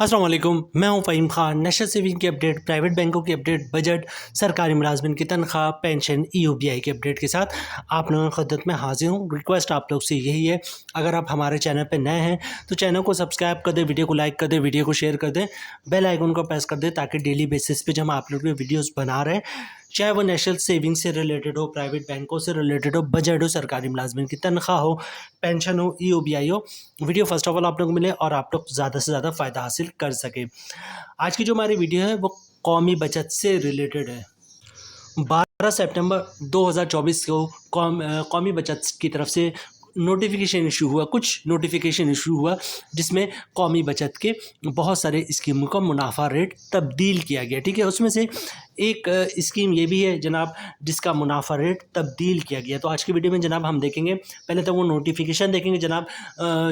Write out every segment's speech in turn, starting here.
अस्सलाम वालेकुम, मैं हूं फ़हीम खान। नेशनल सेविंग की अपडेट, प्राइवेट बैंकों की अपडेट, बजट, सरकारी मुलाजमिन की तनख्वाह, पेंशन, ईओबीआई की अपडेट के साथ आप लोगों की खिदमत में हाजिर हूं। रिक्वेस्ट आप लोग से यही है, अगर आप हमारे चैनल पर नए हैं तो चैनल को सब्सक्राइब कर दें, वीडियो को लाइक कर दें, वीडियो को शेयर कर दें, बेल आइकन को प्रेस कर दें ताकि डेली बेसिस पे जब हम आप लोग के वीडियोज़ बना रहे हैं, चाहे वो नेशनल सेविंग से रिलेटेड हो, प्राइवेट बैंकों से रिलेटेड हो, बजट हो, सरकारी मुलाजमिन की तनख्वाह हो, पेंशन हो, ईओबीआई हो, वीडियो फर्स्ट ऑफ ऑल आप लोग को मिले और आप लोग ज़्यादा से ज़्यादा फ़ायदा हासिल कर सकें। आज की जो हमारी वीडियो है वो कौमी बचत से रिलेटेड है। 12 सितंबर 2024 को कौमी बचत की तरफ से नोटिफिकेशन इशू हुआ, कुछ नोटिफिकेशन इशू हुआ जिसमें कौमी बचत के बहुत सारे स्कीमों का मुनाफा रेट तब्दील किया गया। ठीक है, उसमें से एक स्कीम ये भी है जनाब जिसका मुनाफा रेट तब्दील किया गया। तो आज की वीडियो में जनाब हम देखेंगे, पहले तो वो नोटिफिकेशन देखेंगे जनाब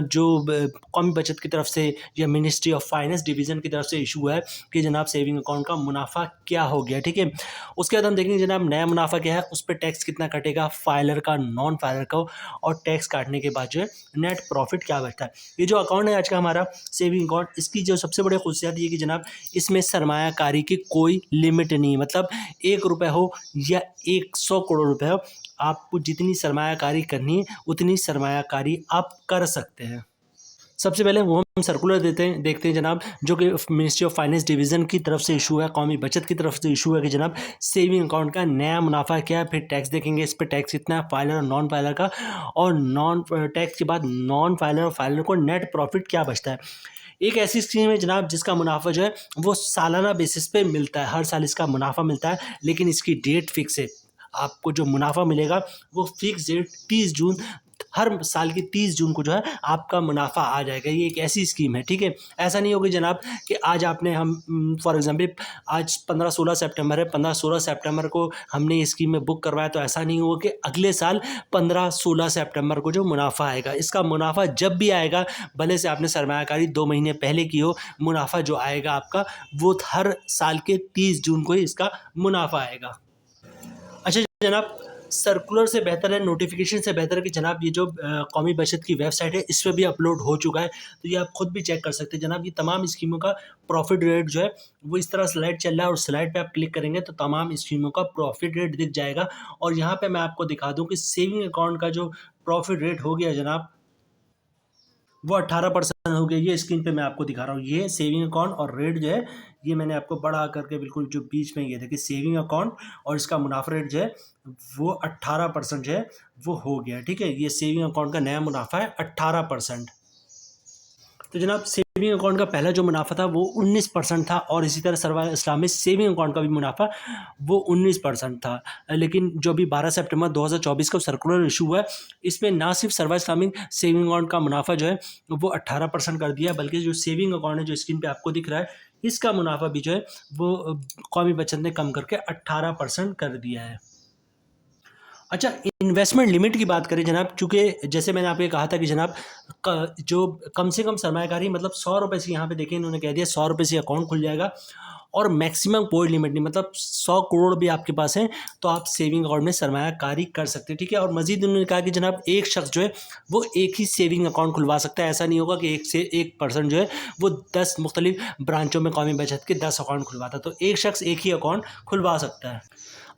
जो कौमी बचत की तरफ से या मिनिस्ट्री ऑफ फाइनेंस डिवीज़न की तरफ से इशू है कि जनाब सेविंग अकाउंट का मुनाफा क्या हो गया। ठीक है, उसके बाद हम देखेंगे जनाब नया मुनाफा क्या है, उस पर टैक्स कितना कटेगा, फाइलर का, नॉन फाइलर का, और टैक्स काटने के बाद जो है नेट प्रॉफिट क्या बचता है। ये जो अकाउंट है आज का हमारा सेविंग अकाउंट, इसकी जो सबसे बड़ी खुशियात ये कि जनाब इसमें सरमायाकारी की कोई लिमिट नहीं, मतलब 1 रुपये हो या 100 करोड़ रुपए हो, आपको जितनी सरमायाकारी करनी है उतनी सरमायाकारी आप कर सकते हैं। सबसे पहले वो हम सर्कुलर देखते हैं जनाब, जो कि मिनिस्ट्री ऑफ फाइनेंस डिवीज़न की तरफ से इशू है, कौमी बचत की तरफ से इशू है कि जनाब सेविंग अकाउंट का नया मुनाफा क्या है, फिर टैक्स देखेंगे, इस पर टैक्स कितना है, फाइलर और नॉन फाइलर का, और नॉन टैक्स के बाद नॉन फाइलर और फाइलर को नेट प्रॉफिट क्या बचता है। एक ऐसी स्कीम है जनाब जिसका मुनाफा जो है वो सालाना बेसिस पे मिलता है, हर साल इसका मुनाफा मिलता है, लेकिन इसकी डेट फिक्स है। आपको जो मुनाफा मिलेगा वो फिक्स डेट 30 जून, हर साल की 30 जून को जो है आपका मुनाफा आ जाएगा। ये एक ऐसी स्कीम है। ठीक है, ऐसा नहीं होगा जनाब कि आज आपने हम फॉर एग्जांपल आज 15-16 सितंबर है, 15-16 सितंबर को हमने ये स्कीम में बुक करवाया, तो ऐसा नहीं होगा कि अगले साल 15-16 सितंबर को जो मुनाफा आएगा, इसका मुनाफा जब भी आएगा, भले से आपने सरमायाकारी 2 महीने पहले की हो, मुनाफा जो आएगा आपका वो हर साल के 30 जून को ही इसका मुनाफा आएगा। अच्छा जनाब, सर्कुलर से बेहतर है, नोटिफिकेशन से बेहतर है कि जनाब ये जो कौमी बचत की वेबसाइट है इस पर भी अपलोड हो चुका है, तो ये आप खुद भी चेक कर सकते हैं जनाब। ये तमाम स्कीमों का प्रॉफिट रेट जो है वो इस तरह स्लाइड चल रहा है, और स्लाइड पे आप क्लिक करेंगे तो तमाम स्कीमों का प्रॉफिट रेट दिख जाएगा। और यहाँ पे मैं आपको दिखा दूँ कि सेविंग अकाउंट का जो प्रॉफिट रेट हो गया जनाब वो 18% हो गया। ये स्क्रीन पे मैं आपको दिखा रहा हूँ, ये सेविंग अकाउंट और रेट जो है ये मैंने आपको बड़ा करके बिल्कुल जो बीच में ये देखिए सेविंग अकाउंट और इसका मुनाफा रेट जो है वो 18% जो है वो हो गया। ठीक है, ये सेविंग अकाउंट का नया मुनाफा है 18%। तो जनाब सेविंग अकाउंट का पहला जो मुनाफा था वो 19% था, और इसी तरह सर्वा इस्लामिक सेविंग अकाउंट का भी मुनाफा वो 19% था। लेकिन जो अभी 12 सितंबर 2024 का सर्कुलर इशू हुआ है, इसमें ना सिर्फ सर्वा इस्लामिक सेविंग अकाउंट का मुनाफा जो है वो 18% कर दिया, बल्कि जो सेविंग अकाउंट है जो स्क्रीन पे आपको दिख रहा है, इसका मुनाफा भी जो है वो कौमी बचत ने कम करके 18% कर दिया है। अच्छा, इन्वेस्टमेंट लिमिट की बात करें जनाब, चूँकि जैसे मैंने आपको ये कहा था कि जनाब जो कम से कम सरमायाकारी मतलब 100 रुपये से, यहाँ पे देखिए इन्होंने कह दिया 100 रुपये से अकाउंट खुल जाएगा, और मैक्सिमम कोई लिमिट नहीं, मतलब 100 करोड़ भी आपके पास है तो आप सेविंग अकाउंट में सरमायाकारी कर सकते हैं। ठीक है, और मजीद उन्होंने कहा कि जनाब एक शख्स जो है वो एक ही सेविंग अकाउंट खुलवा सकता है, ऐसा नहीं होगा कि एक से एक पर्सन जो है वो 10 मुख्तलिफ ब्रांचों में कौमी बचत के 10 अकाउंट खुलवाता, तो एक शख्स एक ही अकाउंट खुलवा सकता है।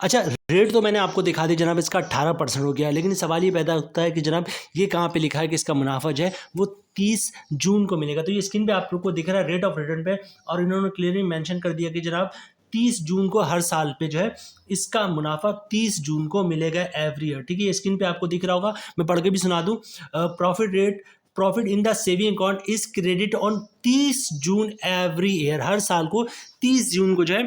अच्छा, रेट तो मैंने आपको दिखा दी जनाब, इसका 18% हो गया, लेकिन सवाल ये पैदा होता है कि जनाब ये कहाँ पे लिखा है कि इसका मुनाफा जो है वो 30 जून को मिलेगा। तो ये स्क्रीन पे आप लोग को दिख रहा है रेट ऑफ रिटर्न पे, और इन्होंने क्लियरली मेंशन कर दिया कि जनाब 30 जून को हर साल पे जो है इसका मुनाफा 30 जून को मिलेगा एवरी ईयर। ठीक है, ये स्क्रीन पे आपको दिख रहा होगा, मैं पढ़ के भी सुना दूँ। Profit in the saving account is credit on 30 June every year, हर साल को 30 जून को जो है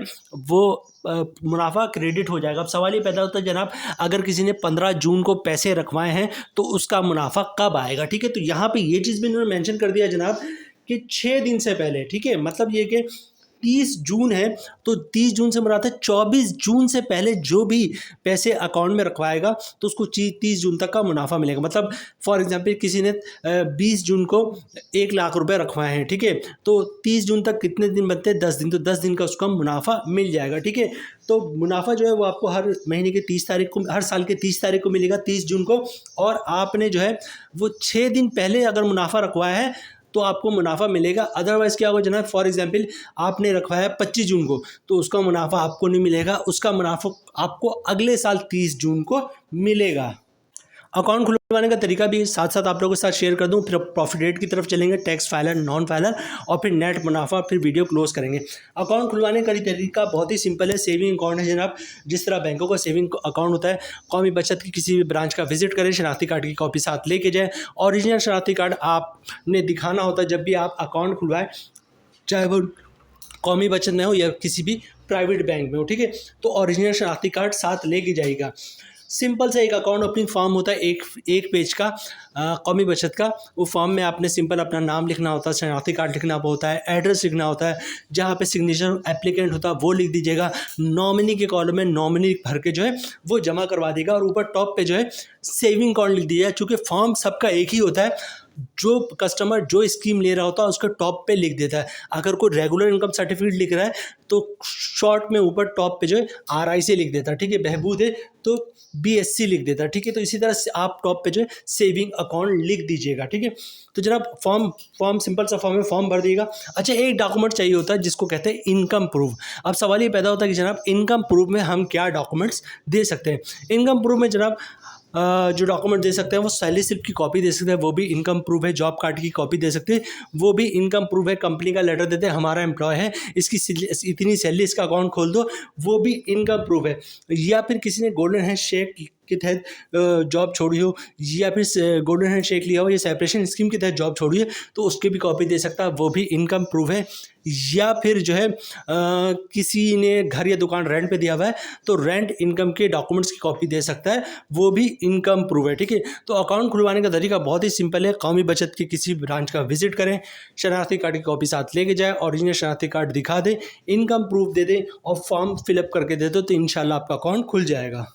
वो मुनाफा क्रेडिट हो जाएगा। अब सवाल ये पैदा होता है जनाब, अगर किसी ने 15 जून को पैसे रखवाए हैं तो उसका मुनाफा कब आएगा। ठीक है, तो यहाँ पे ये चीज़ भी इन्होंने मेंशन कर दिया जनाब कि 6 दिन से पहले। ठीक है, मतलब ये कि 30 जून है तो 30 जून से मुराद है 24 जून से पहले जो भी पैसे अकाउंट में रखवाएगा तो उसको 30 जून तक का मुनाफा मिलेगा। मतलब फॉर एग्जांपल किसी ने 20 जून को 1 लाख रुपए रखवाए हैं, ठीक है, तो 30 जून तक कितने दिन बनते हैं, 10 दिन, तो 10 दिन का उसका मुनाफा मिल जाएगा। ठीक है, तो मुनाफा जो है वो आपको हर महीने की 30 तारीख को, हर साल के 30 तारीख को मिलेगा, 30 जून को, और आपने जो है वो 6 दिन पहले अगर मुनाफा रखवाया है तो आपको मुनाफा मिलेगा। अदरवाइज़ क्या होगा जनाब, फॉर एग्जांपल आपने रखवाया 25 जून को, तो उसका मुनाफा आपको नहीं मिलेगा, उसका मुनाफा आपको अगले साल 30 जून को मिलेगा। अकाउंट खुलवाने का तरीका भी साथ साथ आप लोगों के साथ शेयर कर दूं, फिर प्रॉफिट रेट की तरफ चलेंगे, टैक्स फाइलर, नॉन फाइलर, और फिर नेट मुनाफा, फिर वीडियो क्लोज करेंगे। अकाउंट खुलवाने का तरीका बहुत ही सिंपल है। सेविंग अकाउंट है जनाब, जिस तरह बैंकों का सेविंग अकाउंट होता है, कौमी बचत की किसी भी ब्रांच का विजिट करें, शनाख्ती कार्ड की कॉपी साथ लेके जाएँ। ओरिजिनल शनाख्ती कार्ड आपने दिखाना होता है जब भी आप अकाउंट खुलवाएं, चाहे वो कौमी बचत में हो या किसी भी प्राइवेट बैंक में हो, ठीक है। तो ओरिजिनल शनाख्ती कार्ड साथ लेके जाइएगा। सिंपल से एक अकाउंट ओपनिंग फॉर्म होता है, एक पेज का, कौमी बचत का। वो फॉर्म में आपने सिंपल अपना नाम लिखना होता है, शनाख्ती कार्ड लिखना होता है, एड्रेस लिखना होता है, जहाँ पे सिग्नेचर एप्लीकेंट होता है वो लिख दीजिएगा। नॉमिनी के कॉलम में नॉमिनी भर के जो है वो जमा करवा देगा, और ऊपर टॉप पे जो है सेविंग अकाउंट लिख दीजिएगा। चूँकि फॉर्म सबका एक ही होता है, जो कस्टमर जो स्कीम ले रहा होता है उसके टॉप पे लिख देता है। अगर कोई रेगुलर इनकम सर्टिफिकेट लिख रहा है तो शॉर्ट में ऊपर टॉप पे जो है RI से लिख देता है, ठीक है। बहबूद है तो BSC लिख देता है, ठीक है। तो इसी तरह से आप टॉप पे जो है सेविंग अकाउंट लिख दीजिएगा, ठीक है। तो जनाब फॉर्म सिंपल सा फॉर्म है, फॉर्म भर दिएगा। अच्छा, एक डॉक्यूमेंट चाहिए होता है जिसको कहते हैं इनकम प्रूफ। अब सवाल ये पैदा होता है कि जनाब इनकम प्रूफ में हम क्या डॉक्यूमेंट्स दे सकते हैं। इनकम प्रूफ में जनाब जो डॉक्यूमेंट दे सकते हैं वो सैलरी स्लिप की कॉपी दे सकते हैं, वो भी इनकम प्रूफ है। जॉब कार्ड की कॉपी दे सकते हैं, वो भी इनकम प्रूफ है। कंपनी का लेटर देते हैं, हमारा एम्प्लॉय है, इसकी इतनी सैलरी, इसका अकाउंट खोल दो, वो भी इनकम प्रूफ है। या फिर किसी ने गोल्डन हैंड शेक के तहत जॉब छोड़ी हो, या फिर गोल्डन हैंड शेक लिया हो, या सेपरेशन स्कीम के तहत जॉब छोड़ी है, तो उसकी भी कॉपी दे सकता है, वो भी इनकम प्रूफ है। या फिर जो है किसी ने घर या दुकान रेंट पे दिया हुआ है, तो रेंट इनकम के डॉक्यूमेंट्स की कॉपी दे सकता है, वो भी इनकम प्रूफ है, ठीक है। तो अकाउंट खुलवाने का तरीका बहुत ही सिंपल है। कौमी बचत के किसी ब्रांच का विजिट करें, शनाख्ती कार्ड की कॉपी साथ लेके जाए, ओरिजिनल शनाख्ती कार्ड दिखा दें, इनकम प्रूफ दे दें, और फॉर्म फिलअप करके दे दो, तो इंशाल्लाह आपका अकाउंट खुल जाएगा।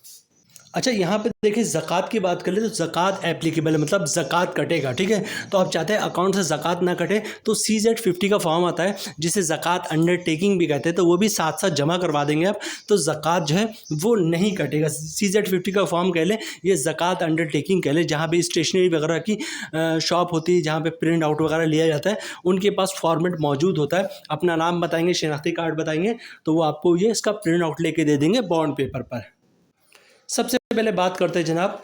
अच्छा, यहाँ पे देखिए ज़कात की बात कर ले तो ज़कात एप्लीकेबल है, मतलब ज़कात कटेगा, ठीक है। तो आप चाहते हैं अकाउंट से ज़कात ना कटे, तो CZ50 का फॉर्म आता है जिसे ज़कात अंडरटेकिंग भी कहते हैं, तो वो भी साथ साथ जमा करवा देंगे आप, तो ज़कात जो है वो नहीं कटेगा। CZ50 का फॉर्म कह लें, ये ज़कात अंडरटेकिंग कह लें। जहाँ भी स्टेशनरी वगैरह की शॉप होती है, जहाँ पे प्रिंट आउट वगैरह लिया जाता है, उनके पास फॉर्मेट मौजूद होता है। अपना नाम बताएंगे, शनाख्ती कार्ड बताएंगे, तो वो आपको ये इसका प्रिंट आउट लेके दे देंगे बॉन्ड पेपर पर। सबसे पहले बात करते हैं जनाब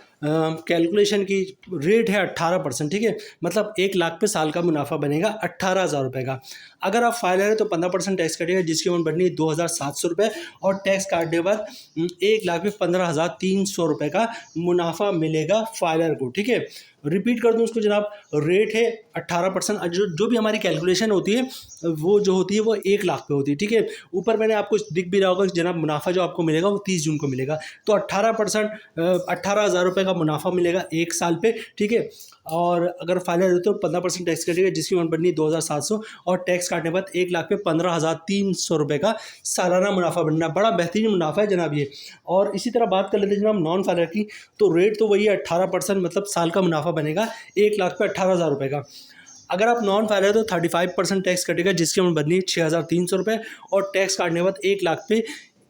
कैलकुलेशन की। रेट है 18%, ठीक है। मतलब 1 लाख पे साल का मुनाफा बनेगा 18,000 रुपये का। अगर आप फाइलर है तो 15% टैक्स कटेगा, जिसकी अमाउंट बननी है 2,700 रुपये, और टैक्स काटने के बाद 1 लाख पे 15,300 रुपये का मुनाफा मिलेगा फाइलर को, ठीक है। रिपीट कर दूं उसको जनाब, रेट है 18%। जो भी हमारी कैलकुलेशन होती है वो जो होती है वो 1 लाख पे होती है, ठीक है। ऊपर मैंने आपको दिख भी रहा होगा कि जनाब मुनाफा जो आपको मिलेगा वो 30 जून को मिलेगा, तो 18% 18,000 रुपये का मुनाफा मिलेगा 1 साल पे, ठीक है। और अगर फाइलर है तो 15% टैक्स कटेगा, जिसकी अमाउंट बननी 2,700, और टैक्स काटने के बाद 1 लाख पे 15,300 रुपये का सालाना मुनाफा बनना। बड़ा बेहतरीन मुनाफा है जनाब ये। और इसी तरह बात कर लेते हैं जनाब नॉन फाइलर की, तो रेट तो वही है 18%, मतलब साल का मुनाफा बनेगा 1 लाख पे 18,000 रुपये का। अगर आप नॉन फाइलर है तो 35% टैक्स कटेगा, जिसकी अमाउंट बननी है 6,300 रुपये, और टैक्स काटने के बाद 1 लाख पे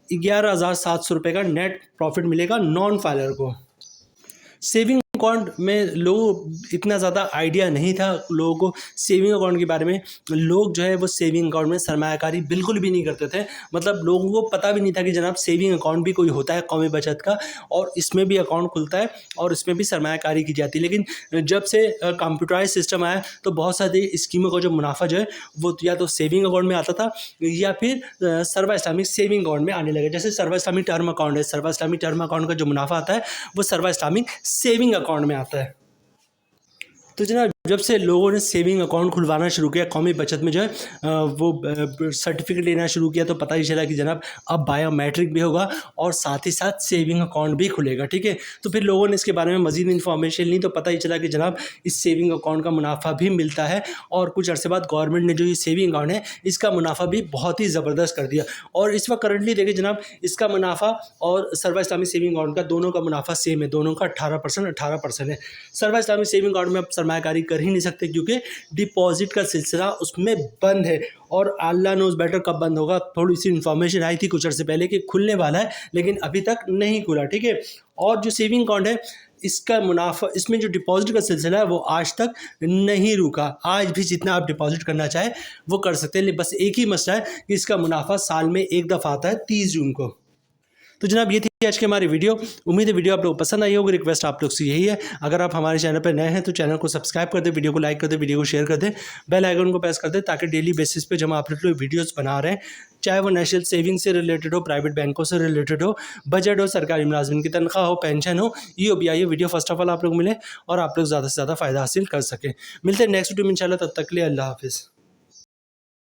11,700 रुपये का नेट प्रॉफिट मिलेगा नॉन फाइलर को। सेविंग अकाउंट में लोगों इतना ज़्यादा आइडिया नहीं था लोगों को सेविंग अकाउंट के बारे में। लोग जो है वो सेविंग अकाउंट में सरमायाकारी बिल्कुल भी नहीं करते थे, मतलब लोगों को पता भी नहीं था कि जनाब सेविंग अकाउंट भी कोई होता है कौमी बचत का, और इसमें भी अकाउंट खुलता है और इसमें भी सरमायाकारी की जाती है। लेकिन जब से कंप्यूटराइज सिस्टम आया तो बहुत सारी स्कीमों का जो मुनाफा जो है वो या तो सेविंग अकाउंट में आता था, या फिर सर्वा इस्लामिक सेविंग अकाउंट में आने लगे। जैसे सर्वा इस्लामिक टर्म अकाउंट है, सर्वा इस्लामिक टर्म अकाउंट का जो मुनाफा आता है वो सर्वा इस्लामिक सेविंग अकाउंट में आता है। तो जनाब जब से लोगों ने सेविंग अकाउंट खुलवाना शुरू किया, कौमी बचत में जो है वो सर्टिफिकेट लेना शुरू किया, तो पता ही चला कि जनाब अब बायोमेट्रिक भी होगा और साथ ही साथ सेविंग अकाउंट भी खुलेगा, ठीक है। तो फिर लोगों ने इसके बारे में मज़ीद इन्फॉर्मेशन ली, तो पता ही चला कि जनाब इस सेविंग अकाउंट का मुनाफा भी मिलता है, और कुछ अर्से बाद गवर्नमेंट ने जो ये सेविंग अकाउंट है इसका मुनाफा भी बहुत ही ज़बरदस्त कर दिया। और इस वक्त करंटली देखिए जनाब, इसका मुनाफा और सर्वा इस्लामिक सेविंग अकाउंट का दोनों का मुनाफा सेम है, दोनों का 18% है। सर्वा इस्लामिक सेविंग अकाउंट में आप सरमायाकारी कर ही नहीं सकते, क्योंकि डिपॉजिट का सिलसिला उसमें बंद है, और अल्लाह नोज बेटर कब बंद होगा। थोड़ी सी इन्फॉर्मेशन आई थी कुछ अर्से पहले कि खुलने वाला है, लेकिन अभी तक नहीं खुला, ठीक है। और जो सेविंग अकाउंट है इसका मुनाफा, इसमें जो डिपॉजिट का सिलसिला है वो आज तक नहीं रुका। आज भी जितना आप डिपॉजिट करना चाहें वो कर सकते हैं। बस एक ही मसला है कि इसका मुनाफा साल में एक दफ़ा आता है 30 जून को। तो जनाब ये थी आज की हमारी वीडियो। उम्मीद है वीडियो आप लोग को पसंद आई होगी। रिक्वेस्ट आप लोग से यही है, अगर आप हमारे चैनल पर नए हैं तो चैनल को सब्सक्राइब कर दें, वीडियो को लाइक कर दें, वीडियो को शेयर कर दें, बेल आइकन को प्रेस कर दें, ताकि डेली बेसिस पे जब आप लोग वीडियोस बना रहे हैं, चाहे वो नेशनल सेविंग से रिलेटेड हो, प्राइवेट बैंकों से रिलेटेड हो, बजट हो, सरकारी मुलाजमिन की तनख्वाह हो, पेंशन हो, EOBI video first of all आप लोग मिले और आप लोग ज़्यादा से ज़्यादा फ़ायदा हासिल कर सकें। मिलते हैं नेक्स्ट वीडियो में इंशाल्लाह। तब तक के लिए अल्लाह हाफिज़।